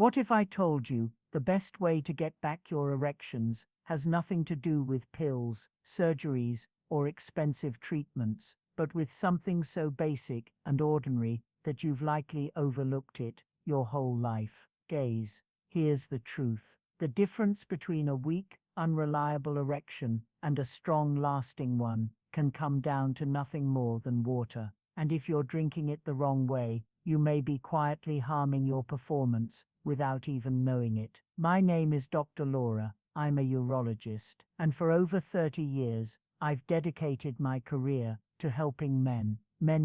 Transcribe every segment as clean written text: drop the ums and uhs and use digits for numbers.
What if I told you the best way to get back your erections has nothing to do with pills, surgeries, or expensive treatments, but with something so basic and ordinary that you've likely overlooked it your whole life? Gaze. Here's the truth. The difference between a weak, unreliable erection and a strong, lasting one can come down to nothing more than water. And if you're drinking it the wrong way, you may be quietly harming your performance without even knowing it. My name is Dr. Laura. I'm a urologist, and for over 30 years, I've dedicated my career to helping men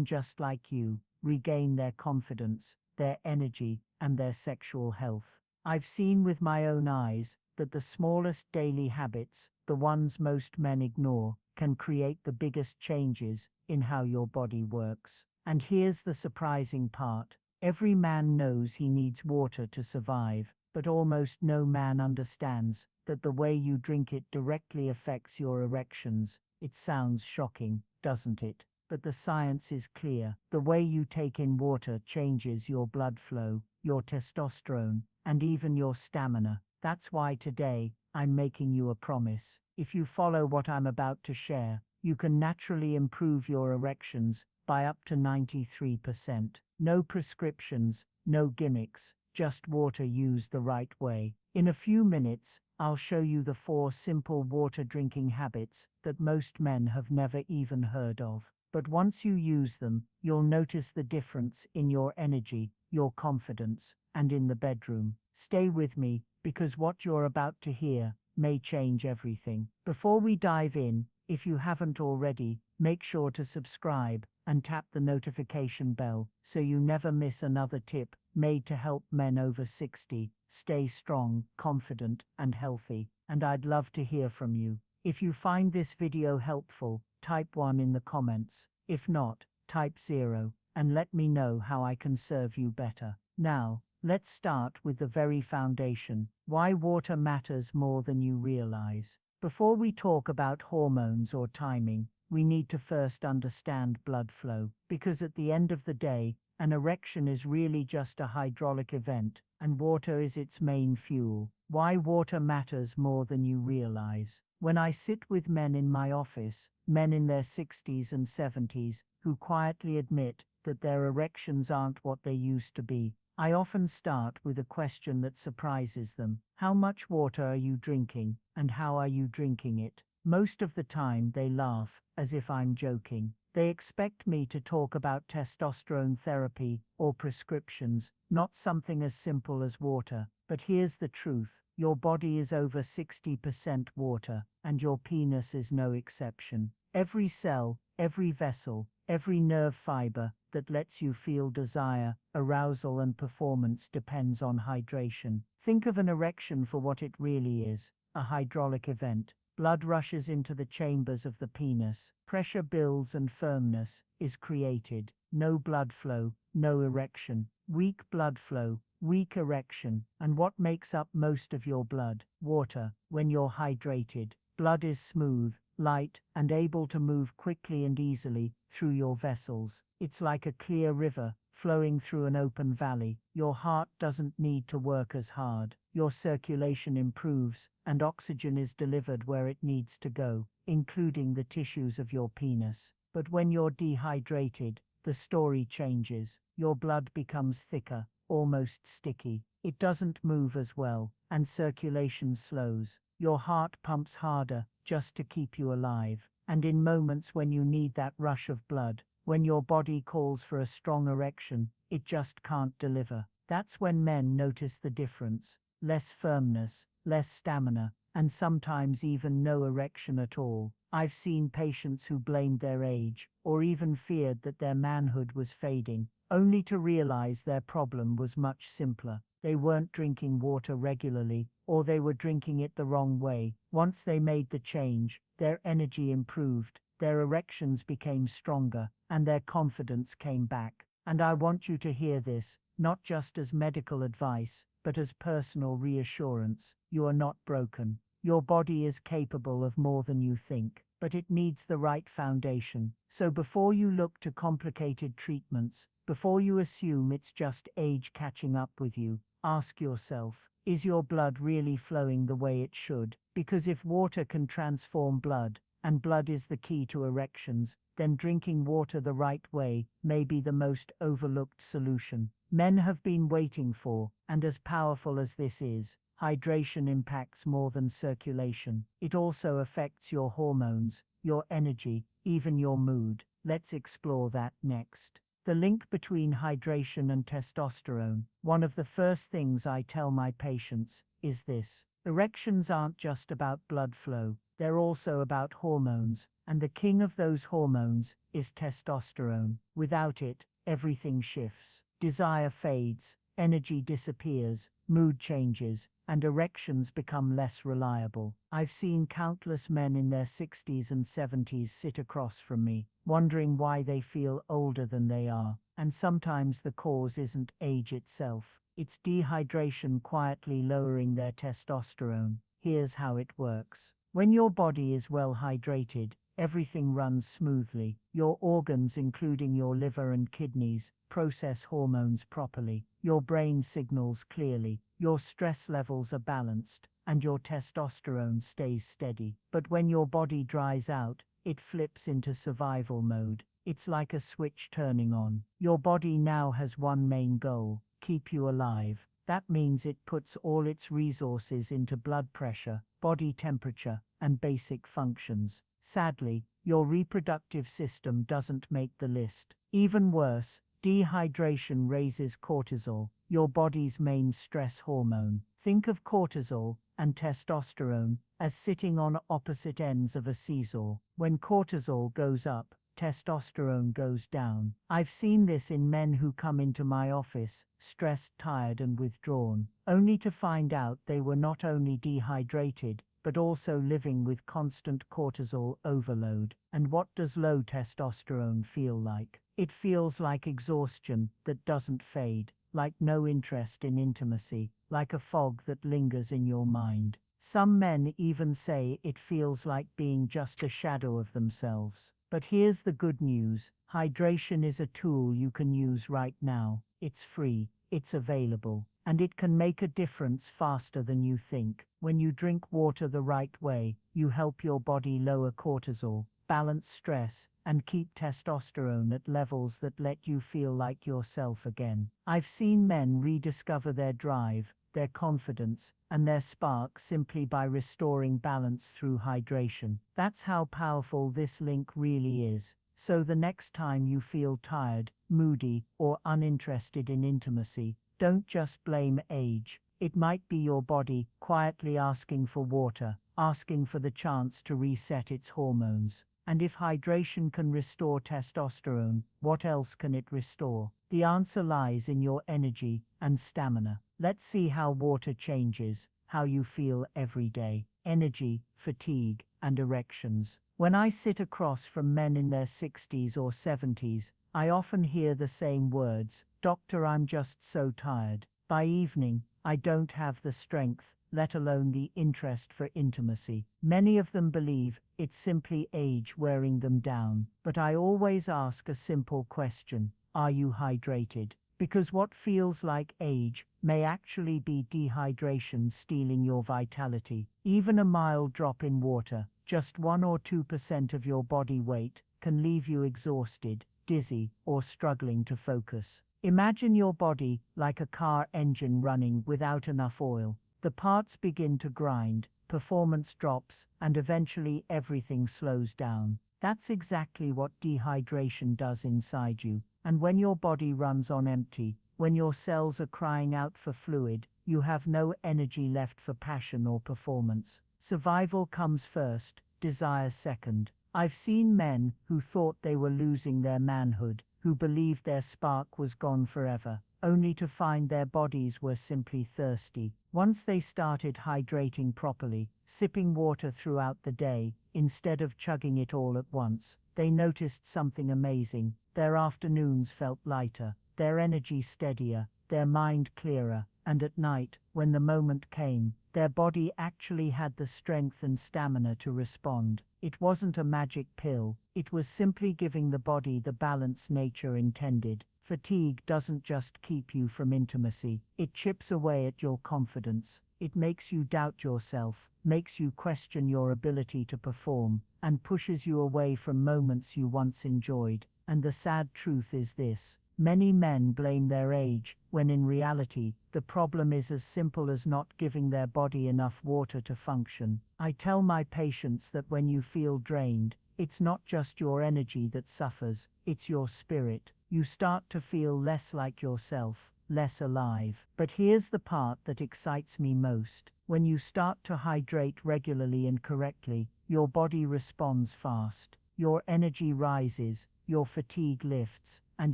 just like you, regain their confidence, their energy, and their sexual health. I've seen with my own eyes that the smallest daily habits, the ones most men ignore, can create the biggest changes in how your body works. And here's the surprising part. Every man knows he needs water to survive, but almost no man understands that the way you drink it directly affects your erections. It sounds shocking, doesn't it? But the science is clear. The way you take in water changes your blood flow, your testosterone, and even your stamina. That's why today, I'm making you a promise. If you follow what I'm about to share, you can naturally improve your erections by up to 93%. No prescriptions, no gimmicks, just water used the right way. In a few minutes, I'll show you the 4 simple water drinking habits that most men have never even heard of. But once you use them, you'll notice the difference in your energy, your confidence, and in the bedroom. Stay with me, because what you're about to hear may change everything. Before we dive in, if you haven't already, make sure to subscribe and tap the notification bell so you never miss another tip made to help men over 60 stay strong, confident, and healthy. And I'd love to hear from you. If you find this video helpful, type 1 in the comments. If not, type 0, and let me know how I can serve you better. Now, let's start with the very foundation: why water matters more than you realize. Before we talk about hormones or timing, we need to first understand blood flow, because at the end of the day, an erection is really just a hydraulic event, and water is its main fuel. Why water matters more than you realize. When I sit with men in my office, men in their 60s and 70s, who quietly admit that their erections aren't what they used to be, I often start with a question that surprises them. How much water are you drinking, and how are you drinking it? Most of the time they laugh, as if I'm joking. They expect me to talk about testosterone therapy or prescriptions, not something as simple as water. But here's the truth: your body is over 60% water, and your penis is no exception. Every cell, every vessel, every nerve fiber that lets you feel desire, arousal, and performance depends on hydration. Think of an erection for what it really is: a hydraulic event. Blood rushes into the chambers of the penis, pressure builds and firmness is created. No blood flow, no erection. Weak blood flow, weak erection. And what makes up most of your blood? Water. When you're hydrated, blood is smooth, light, and able to move quickly and easily through your vessels. It's like a clear river flowing through an open valley. Your heart doesn't need to work as hard. Your circulation improves, and oxygen is delivered where it needs to go, including the tissues of your penis. But when you're dehydrated, the story changes. Your blood becomes thicker, almost sticky. It doesn't move as well, and circulation slows. Your heart pumps harder just to keep you alive. And in moments when you need that rush of blood, when your body calls for a strong erection, it just can't deliver. That's when men notice the difference: less firmness, less stamina, and sometimes even no erection at all. I've seen patients who blamed their age, or even feared that their manhood was fading, only to realize their problem was much simpler. They weren't drinking water regularly, or they were drinking it the wrong way. Once they made the change, their energy improved, their erections became stronger, and their confidence came back. And I want you to hear this, not just as medical advice, but as personal reassurance. You are not broken. Your body is capable of more than you think, but it needs the right foundation. So before you look to complicated treatments, before you assume it's just age catching up with you, Ask yourself, is your blood really flowing the way it should? Because if water can transform blood, and blood is the key to erections, then drinking water the right way may be the most overlooked solution men have been waiting for, and as powerful as this is, hydration impacts more than circulation. It also affects your hormones, your energy, even your mood. Let's explore that next. The link between hydration and testosterone. One of the first things I tell my patients is this. Erections aren't just about blood flow, they're also about hormones, and the king of those hormones is testosterone. Without it, everything shifts. Desire fades, energy disappears, mood changes, and erections become less reliable. I've seen countless men in their 60s and 70s sit across from me, wondering why they feel older than they are. And sometimes the cause isn't age itself, it's dehydration quietly lowering their testosterone. Here's how it works. When your body is well hydrated, everything runs smoothly. Your organs, including your liver and kidneys, process hormones properly. Your brain signals clearly. Your stress levels are balanced, and your testosterone stays steady. But when your body dries out, it flips into survival mode. It's like a switch turning on. Your body now has one main goal: keep you alive. That means it puts all its resources into blood pressure, body temperature, and basic functions. Sadly, your reproductive system doesn't make the list. Even worse, dehydration raises cortisol, your body's main stress hormone. Think of cortisol and testosterone as sitting on opposite ends of a seesaw. When cortisol goes up, testosterone goes down. I've seen this in men who come into my office, stressed, tired, and withdrawn, only to find out they were not only dehydrated, but also living with constant cortisol overload. And what does low testosterone feel like? It feels like exhaustion that doesn't fade, like no interest in intimacy, like a fog that lingers in your mind. Some men even say it feels like being just a shadow of themselves. But here's the good news. Hydration is a tool you can use right now. It's free, it's available, and it can make a difference faster than you think. When you drink water the right way, you help your body lower cortisol, balance stress, and keep testosterone at levels that let you feel like yourself again. I've seen men rediscover their drive, their confidence, and their spark simply by restoring balance through hydration. That's how powerful this link really is. So the next time you feel tired, moody, or uninterested in intimacy, don't just blame age. It might be your body quietly asking for water, asking for the chance to reset its hormones. And if hydration can restore testosterone, what else can it restore? The answer lies in your energy and stamina. Let's see how water changes how you feel every day. Energy, fatigue, and erections. When I sit across from men in their 60s or 70s, I often hear the same words: "Doctor, I'm just so tired." By evening, I don't have the strength, let alone the interest for intimacy. Many of them believe it's simply age wearing them down. But I always ask a simple question: are you hydrated? Because what feels like age may actually be dehydration stealing your vitality. Even a mild drop in water, just 1 or 2% of your body weight, can leave you exhausted, dizzy, or struggling to focus. Imagine your body like a car engine running without enough oil. The parts begin to grind, performance drops, and eventually everything slows down. That's exactly what dehydration does inside you. And when your body runs on empty, when your cells are crying out for fluid, you have no energy left for passion or performance. Survival comes first, desire second. I've seen men who thought they were losing their manhood, who believed their spark was gone forever, only to find their bodies were simply thirsty. Once they started hydrating properly, sipping water throughout the day, instead of chugging it all at once, they noticed something amazing. Their afternoons felt lighter, their energy steadier, their mind clearer, and at night, when the moment came, their body actually had the strength and stamina to respond. It wasn't a magic pill, it was simply giving the body the balance nature intended. Fatigue doesn't just keep you from intimacy, it chips away at your confidence. It makes you doubt yourself, makes you question your ability to perform, and pushes you away from moments you once enjoyed. And the sad truth is this: many men blame their age, when in reality, the problem is as simple as not giving their body enough water to function. I tell my patients that when you feel drained, it's not just your energy that suffers, it's your spirit. You start to feel less like yourself, less alive. But here's the part that excites me most. When you start to hydrate regularly and correctly, your body responds fast. Your energy rises, your fatigue lifts, and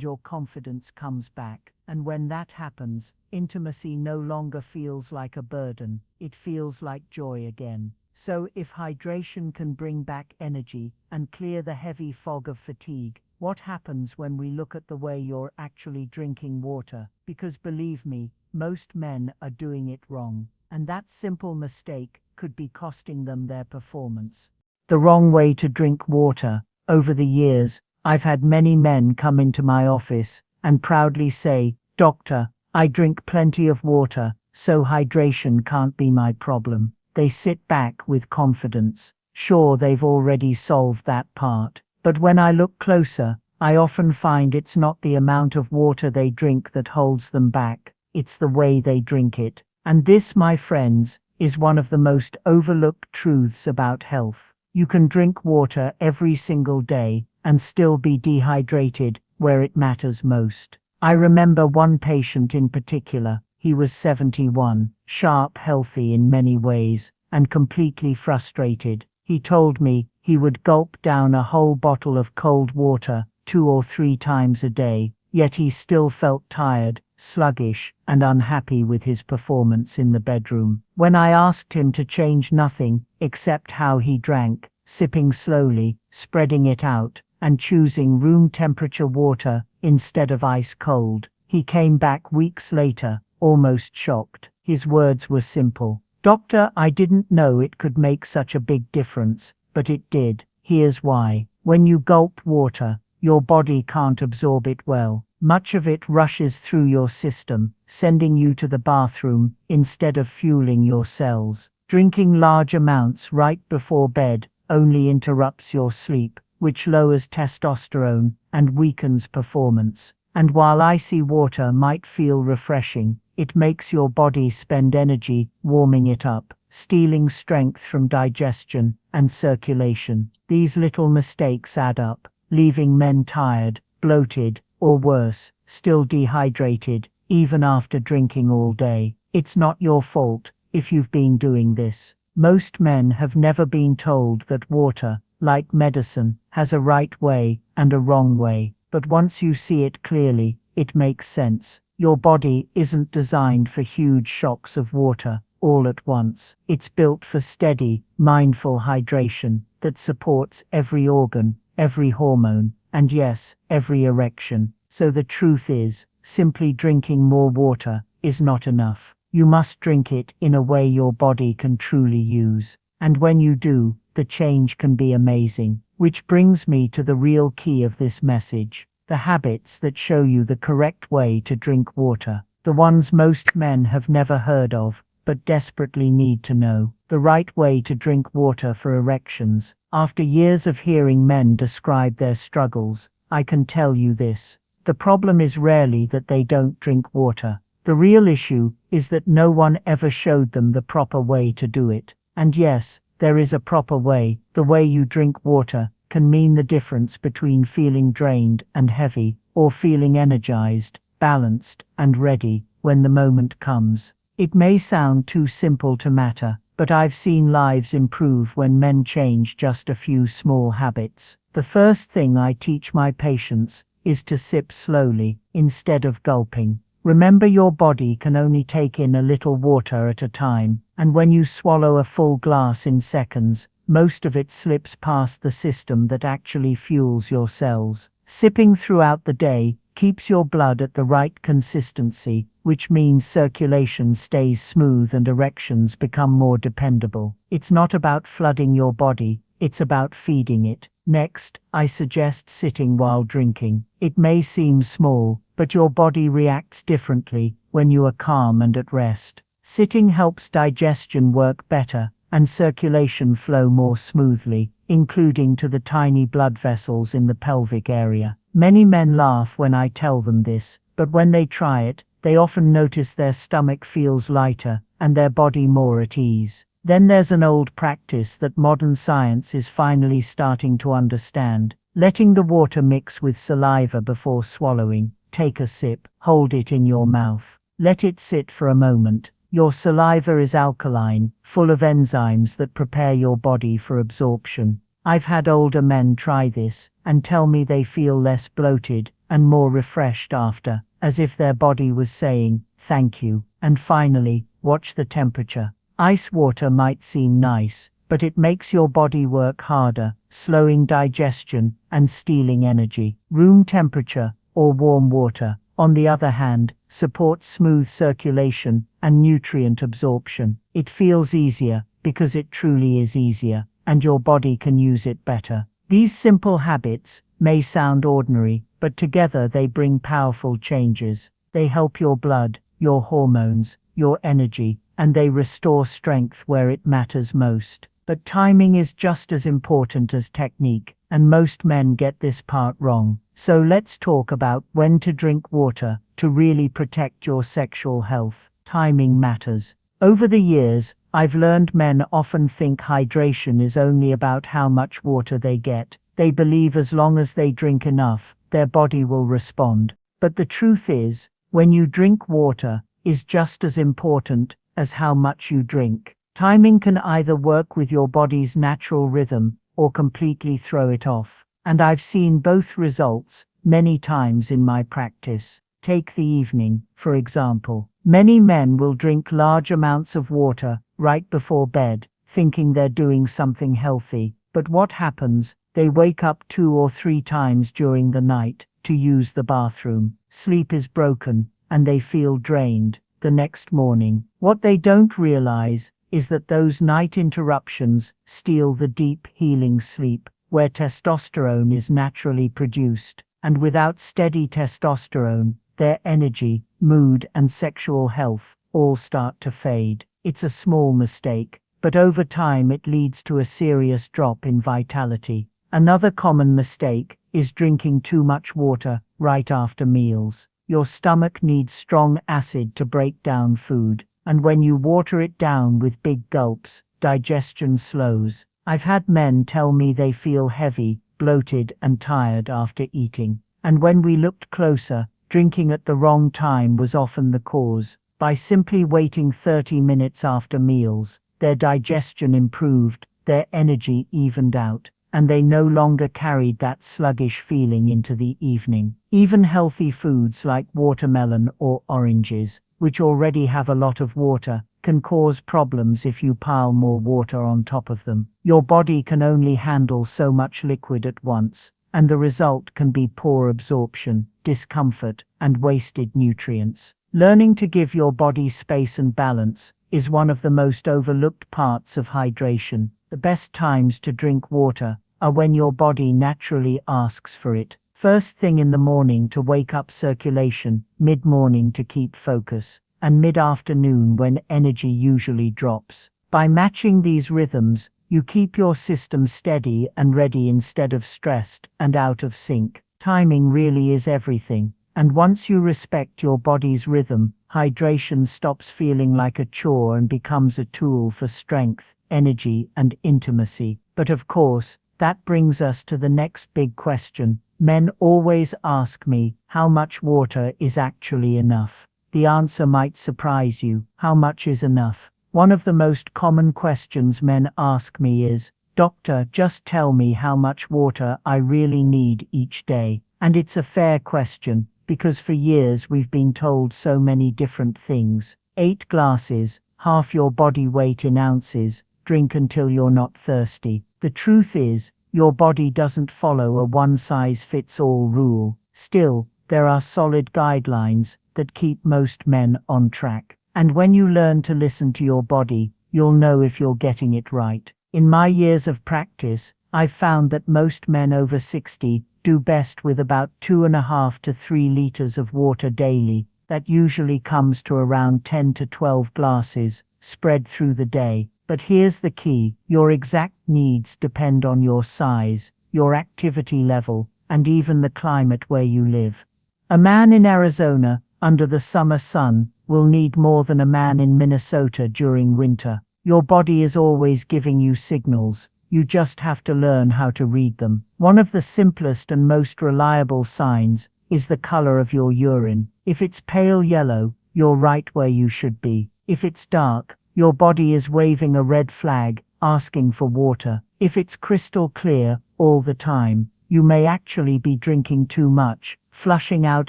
your confidence comes back. And when that happens, intimacy no longer feels like a burden, it feels like joy again. So if hydration can bring back energy and clear the heavy fog of fatigue, what happens when we look at the way you're actually drinking water? Because believe me, most men are doing it wrong. And that simple mistake could be costing them their performance. The wrong way to drink water. Over the years, I've had many men come into my office and proudly say, "Doctor, I drink plenty of water, so hydration can't be my problem." They sit back with confidence. Sure, they've already solved that part. But when I look closer, I often find it's not the amount of water they drink that holds them back, it's the way they drink it. And this, my friends, is one of the most overlooked truths about health. You can drink water every single day and still be dehydrated where it matters most. I remember one patient in particular. He was 71, sharp, healthy in many ways, and completely frustrated. He told me he would gulp down a whole bottle of cold water 2 or 3 times a day, yet he still felt tired, sluggish, and unhappy with his performance in the bedroom. When I asked him to change nothing except how he drank, sipping slowly, spreading it out, and choosing room temperature water instead of ice cold, he came back weeks later, almost shocked. His words were simple. "Doctor, I didn't know it could make such a big difference, but it did. Here's why. When you gulp water, your body can't absorb it well. Much of it rushes through your system, sending you to the bathroom instead of fueling your cells. Drinking large amounts right before bed only interrupts your sleep, which lowers testosterone and weakens performance. And while icy water might feel refreshing, it makes your body spend energy warming it up, stealing strength from digestion and circulation. These little mistakes add up, leaving men tired, bloated, or worse, still dehydrated, even after drinking all day. It's not your fault if you've been doing this. Most men have never been told that water, like medicine, has a right way and a wrong way. But once you see it clearly, it makes sense. Your body isn't designed for huge shocks of water all at once. It's built for steady, mindful hydration that supports every organ, every hormone, and yes, every erection. So the truth is, simply drinking more water is not enough. You must drink it in a way your body can truly use. And when you do, the change can be amazing. Which brings me to the real key of this message. The habits that show you the correct way to drink water. The ones most men have never heard of, but desperately need to know. The right way to drink water for erections. After years of hearing men describe their struggles, I can tell you this. The problem is rarely that they don't drink water. The real issue is that no one ever showed them the proper way to do it. And yes, there is a proper way. The way you drink water can mean the difference between feeling drained and heavy, or feeling energized, balanced, and ready when the moment comes. It may sound too simple to matter, but I've seen lives improve when men change just a few small habits. The first thing I teach my patients is to sip slowly, instead of gulping. Remember, your body can only take in a little water at a time, and when you swallow a full glass in seconds, most of it slips past the system that actually fuels your cells. Sipping throughout the day keeps your blood at the right consistency, which means circulation stays smooth and erections become more dependable. It's not about flooding your body, it's about feeding it. Next, I suggest sitting while drinking. It may seem small, but your body reacts differently when you are calm and at rest. Sitting helps digestion work better and circulation flow more smoothly, including to the tiny blood vessels in the pelvic area. Many men laugh when I tell them this, but when they try it, they often notice their stomach feels lighter and their body more at ease. Then there's an old practice that modern science is finally starting to understand: letting the water mix with saliva before swallowing. Take a sip, hold it in your mouth, let it sit for a moment. Your saliva is alkaline, full of enzymes that prepare your body for absorption. I've had older men try this and tell me they feel less bloated and more refreshed after, as if their body was saying, "Thank you." And finally, watch the temperature. Ice water might seem nice, but it makes your body work harder, slowing digestion and stealing energy. Room temperature, or warm water, on the other hand, supports smooth circulation and nutrient absorption. It feels easier because it truly is easier, and your body can use it better. These simple habits may sound ordinary, but together they bring powerful changes. They help your blood, your hormones, your energy, and they restore strength where it matters most. But timing is just as important as technique, and most men get this part wrong. So let's talk about when to drink water to really protect your sexual health. Timing matters. Over the years, I've learned men often think hydration is only about how much water they get. They believe as long as they drink enough, their body will respond. But the truth is, when you drink water, is just as important as how much you drink. Timing can either work with your body's natural rhythm or completely throw it off. And I've seen both results many times in my practice. Take the evening, for example. Many men will drink large amounts of water right before bed, thinking they're doing something healthy. But what happens? They wake up 2 or 3 times during the night to use the bathroom. Sleep is broken, and they feel drained the next morning. What they don't realize is that those night interruptions steal the deep, healing sleep, where testosterone is naturally produced. And without steady testosterone, their energy, mood, and sexual health all start to fade. It's a small mistake, but over time it leads to a serious drop in vitality. Another common mistake is drinking too much water right after meals. Your stomach needs strong acid to break down food, and when you water it down with big gulps, digestion slows. I've had men tell me they feel heavy, bloated, and tired after eating. And when we looked closer, drinking at the wrong time was often the cause. By simply waiting 30 minutes after meals, their digestion improved, their energy evened out, and they no longer carried that sluggish feeling into the evening. Even healthy foods like watermelon or oranges, which already have a lot of water, can cause problems if you pile more water on top of them. Your body can only handle so much liquid at once, and the result can be poor absorption, discomfort, and wasted nutrients. Learning to give your body space and balance is one of the most overlooked parts of hydration. The best times to drink water are when your body naturally asks for it. First thing in the morning to wake up circulation, mid-morning to keep focus, and mid-afternoon when energy usually drops. By matching these rhythms, you keep your system steady and ready instead of stressed and out of sync. Timing really is everything, and once you respect your body's rhythm, hydration stops feeling like a chore and becomes a tool for strength, energy, and intimacy. But of course, that brings us to the next big question. Men always ask me, how much water is actually enough? The answer might surprise you. How much is enough? One of the most common questions men ask me is, "Doctor, just tell me how much water I really need each day." And it's a fair question, because for years we've been told so many different things. 8 glasses, half your body weight in ounces, drink until you're not thirsty. The truth is, your body doesn't follow a one-size-fits-all rule. Still, there are solid guidelines that keep most men on track. And when you learn to listen to your body, you'll know if you're getting it right. In my years of practice, I've found that most men over 60 do best with about 2.5 to 3 liters of water daily. That usually comes to around 10 to 12 glasses, spread through the day. But here's the key: your exact needs depend on your size, your activity level, and even the climate where you live. A man in Arizona, under the summer sun, will need more than a man in Minnesota during winter. Your body is always giving you signals. You just have to learn how to read them. One of the simplest and most reliable signs is the color of your urine. If it's pale yellow, you're right where you should be. If it's dark, your body is waving a red flag, asking for water. If it's crystal clear all the time, you may actually be drinking too much, flushing out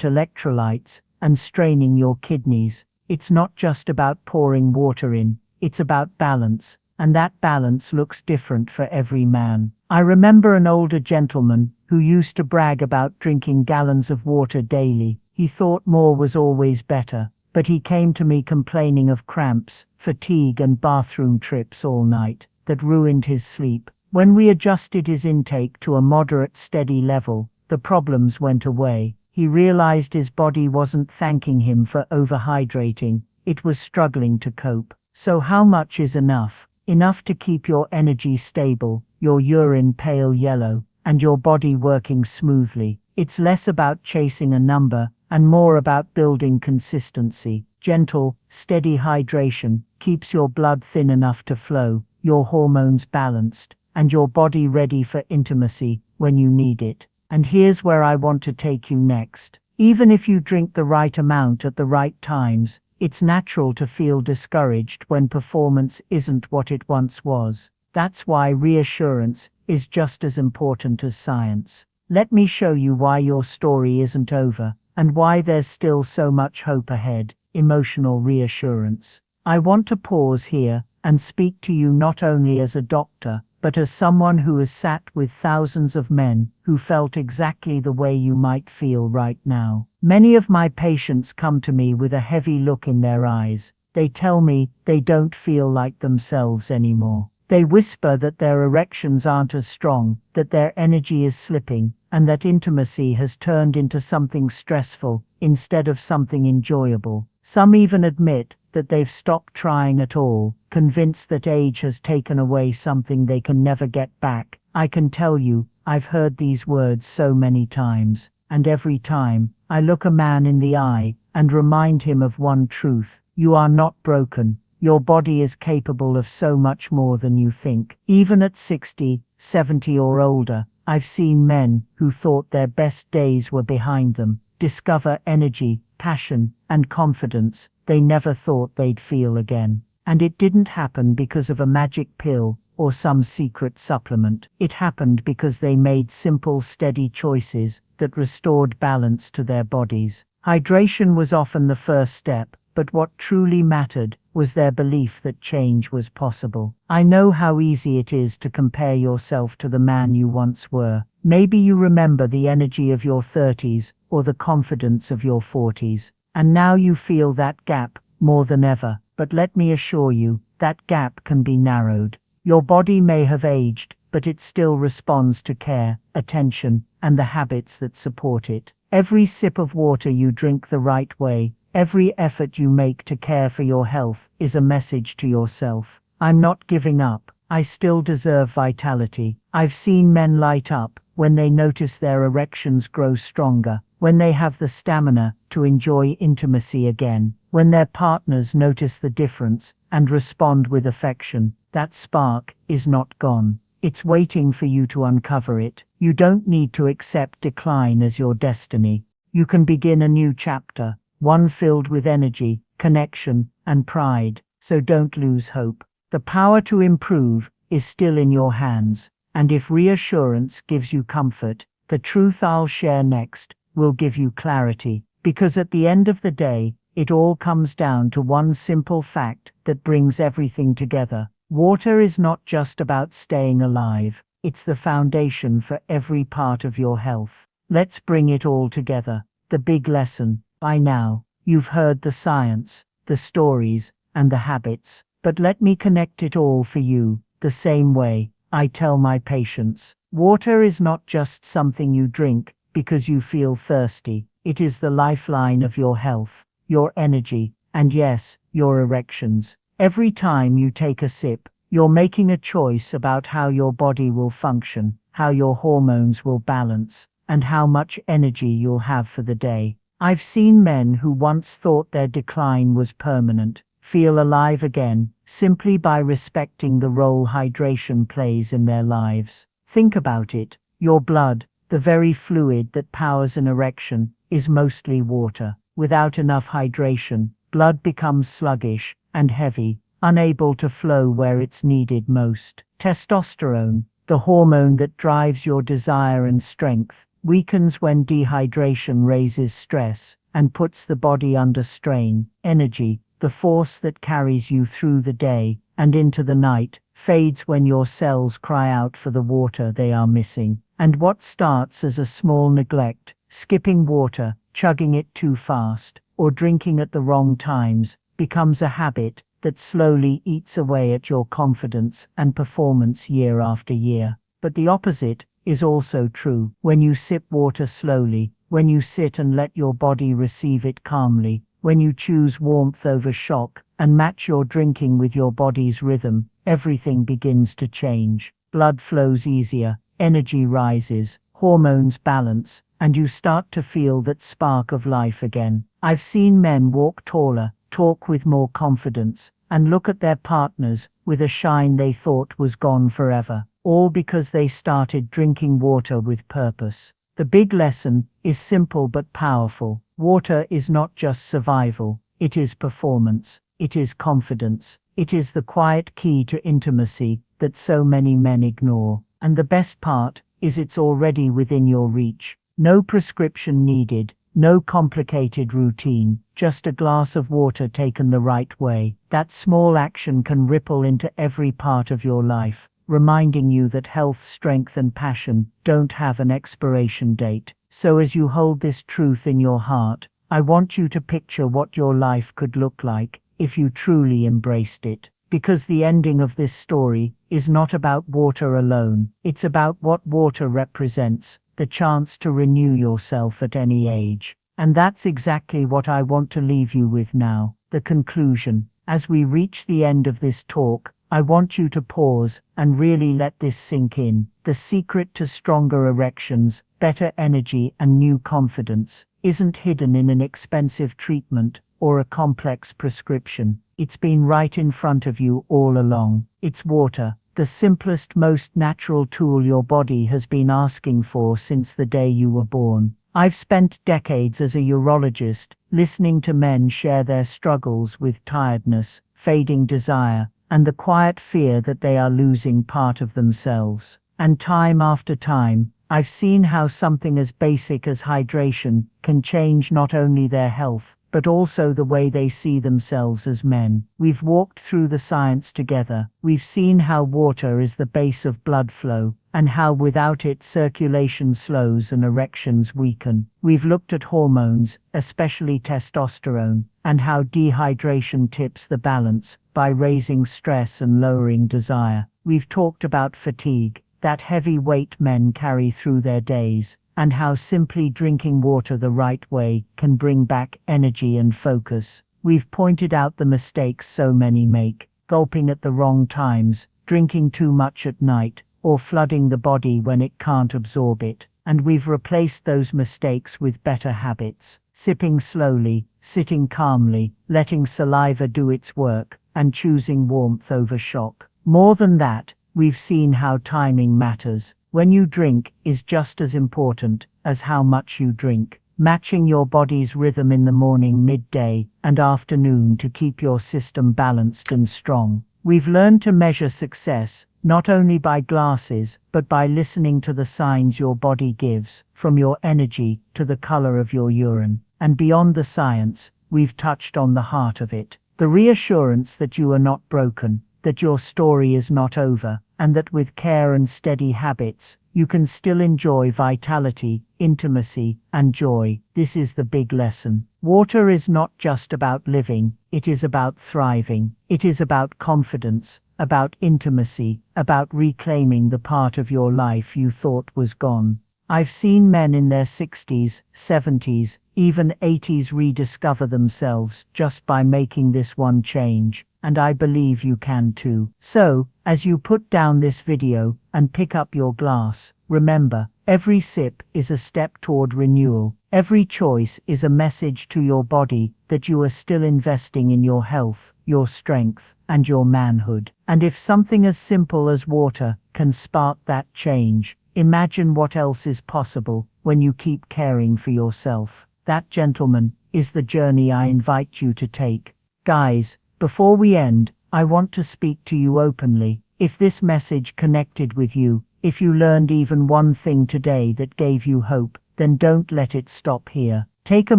electrolytes, and straining your kidneys. It's not just about pouring water in, it's about balance, and that balance looks different for every man. I remember an older gentleman who used to brag about drinking gallons of water daily. He thought more was always better, but he came to me complaining of cramps, fatigue, and bathroom trips all night that ruined his sleep. When we adjusted his intake to a moderate, steady level, the problems went away. He realized his body wasn't thanking him for overhydrating, it was struggling to cope. So how much is enough? Enough to keep your energy stable, your urine pale yellow, and your body working smoothly. It's less about chasing a number and more about building consistency. Gentle, steady hydration keeps your blood thin enough to flow, your hormones balanced, and your body ready for intimacy when you need it. And here's where I want to take you next. Even if you drink the right amount at the right times, it's natural to feel discouraged when performance isn't what it once was. That's why reassurance is just as important as science. Let me show you why your story isn't over, and why there's still so much hope ahead. Emotional reassurance. I want to pause here and speak to you not only as a doctor, but as someone who has sat with thousands of men who felt exactly the way you might feel right now. Many of my patients come to me with a heavy look in their eyes. They tell me they don't feel like themselves anymore. They whisper that their erections aren't as strong, that their energy is slipping, and that intimacy has turned into something stressful instead of something enjoyable. Some even admit that they've stopped trying at all, convinced that age has taken away something they can never get back. I can tell you, I've heard these words so many times, and every time, I look a man in the eye and remind him of one truth: you are not broken. Your body is capable of so much more than you think. Even at 60, 70 or older, I've seen men who thought their best days were behind them discover energy, passion, and confidence they never thought they'd feel again. And it didn't happen because of a magic pill or some secret supplement. It happened because they made simple, steady choices that restored balance to their bodies. Hydration was often the first step, but what truly mattered was their belief that change was possible. I know how easy it is to compare yourself to the man you once were. Maybe you remember the energy of your 30s or the confidence of your 40s, and now you feel that gap more than ever. But let me assure you, that gap can be narrowed. Your body may have aged, but it still responds to care, attention, and the habits that support it. Every sip of water you drink the right way, every effort you make to care for your health is a message to yourself. I'm not giving up. I still deserve vitality. I've seen men light up when they notice their erections grow stronger, when they have the stamina to enjoy intimacy again, when their partners notice the difference and respond with affection. That spark is not gone. It's waiting for you to uncover it. You don't need to accept decline as your destiny. You can begin a new chapter, one filled with energy, connection, and pride. So don't lose hope. The power to improve is still in your hands. And if reassurance gives you comfort, the truth I'll share next will give you clarity. Because at the end of the day, it all comes down to one simple fact that brings everything together. Water is not just about staying alive. It's the foundation for every part of your health. Let's bring it all together. The big lesson. By now, you've heard the science, the stories, and the habits. But let me connect it all for you, the same way I tell my patients. Water is not just something you drink because you feel thirsty. It is the lifeline of your health, your energy, and yes, your erections. Every time you take a sip, you're making a choice about how your body will function, how your hormones will balance, and how much energy you'll have for the day. I've seen men who once thought their decline was permanent feel alive again simply by respecting the role hydration plays in their lives. Think about it. Your blood, the very fluid that powers an erection, is mostly water. Without enough hydration, blood becomes sluggish and heavy, unable to flow where it's needed most. Testosterone, the hormone that drives your desire and strength, weakens when dehydration raises stress and puts the body under strain. Energy, the force that carries you through the day and into the night, fades when your cells cry out for the water they are missing. And what starts as a small neglect, skipping water, chugging it too fast, or drinking at the wrong times, becomes a habit that slowly eats away at your confidence and performance year after year. But the opposite is also true. When you sip water slowly, when you sit and let your body receive it calmly, when you choose warmth over shock and match your drinking with your body's rhythm, everything begins to change. Blood flows easier, energy rises, hormones balance, and you start to feel that spark of life again. I've seen men walk taller, talk with more confidence, and look at their partners with a shine they thought was gone forever, all because they started drinking water with purpose. The big lesson is simple but powerful. Water is not just survival, it is performance, it is confidence, it is the quiet key to intimacy that so many men ignore. And the best part is it's already within your reach. No prescription needed, no complicated routine, just a glass of water taken the right way. That small action can ripple into every part of your life, reminding you that health, strength, and passion don't have an expiration date. So as you hold this truth in your heart, I want you to picture what your life could look like if you truly embraced it. Because the ending of this story is not about water alone, it's about what water represents, the chance to renew yourself at any age. And that's exactly what I want to leave you with now, the conclusion. As we reach the end of this talk, I want you to pause and really let this sink in. The secret to stronger erections, better energy, and new confidence isn't hidden in an expensive treatment or a complex prescription. It's been right in front of you all along. It's water, the simplest, most natural tool your body has been asking for since the day you were born. I've spent decades as a urologist, listening to men share their struggles with tiredness, fading desire, and the quiet fear that they are losing part of themselves. And time after time, I've seen how something as basic as hydration can change not only their health, but also the way they see themselves as men. We've walked through the science together. We've seen how water is the base of blood flow, and how without it circulation slows and erections weaken. We've looked at hormones, especially testosterone, and how dehydration tips the balance by raising stress and lowering desire. We've talked about fatigue, that heavy weight men carry through their days, and how simply drinking water the right way can bring back energy and focus. We've pointed out the mistakes so many make, gulping at the wrong times, drinking too much at night, or flooding the body when it can't absorb it. And we've replaced those mistakes with better habits, sipping slowly, sitting calmly, letting saliva do its work, and choosing warmth over shock. More than that, we've seen how timing matters. When you drink is just as important as how much you drink. Matching your body's rhythm in the morning, midday, and afternoon to keep your system balanced and strong. We've learned to measure success, not only by glasses, but by listening to the signs your body gives, from your energy to the color of your urine. And beyond the science, we've touched on the heart of it. The reassurance that you are not broken, that your story is not over, and that with care and steady habits, you can still enjoy vitality, intimacy, and joy. This is the big lesson. Water is not just about living, it is about thriving. It is about confidence, about intimacy, about reclaiming the part of your life you thought was gone. I've seen men in their 60s, 70s, even 80s rediscover themselves just by making this one change, and I believe you can too. So, as you put down this video and pick up your glass, remember, every sip is a step toward renewal. Every choice is a message to your body that you are still investing in your health, your strength, and your manhood. And if something as simple as water can spark that change, imagine what else is possible when you keep caring for yourself. That, gentlemen, is the journey I invite you to take. Guys, before we end, I want to speak to you openly. If this message connected with you, if you learned even one thing today that gave you hope, then don't let it stop here. Take a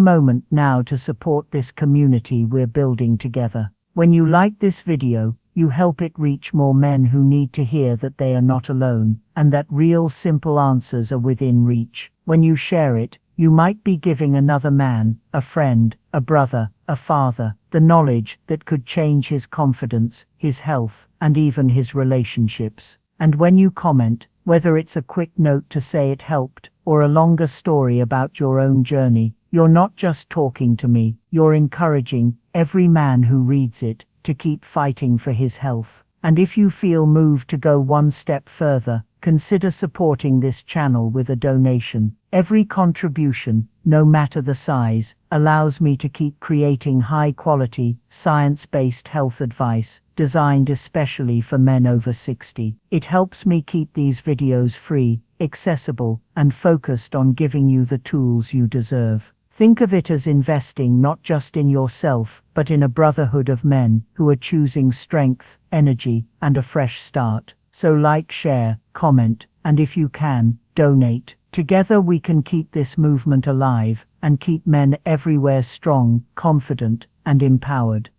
moment now to support this community we're building together. When you like this video, you help it reach more men who need to hear that they are not alone, and that real simple answers are within reach. When you share it, you might be giving another man, a friend, a brother, a father, the knowledge that could change his confidence, his health, and even his relationships. And when you comment, whether it's a quick note to say it helped, or a longer story about your own journey, you're not just talking to me, you're encouraging every man who reads it to keep fighting for his health. And if you feel moved to go one step further, consider supporting this channel with a donation. Every contribution, no matter the size, allows me to keep creating high-quality, science-based health advice, designed especially for men over 60. It helps me keep these videos free, accessible, and focused on giving you the tools you deserve. Think of it as investing not just in yourself, but in a brotherhood of men who are choosing strength, energy, and a fresh start. So like, share, comment, and if you can, donate. Together we can keep this movement alive and keep men everywhere strong, confident, and empowered.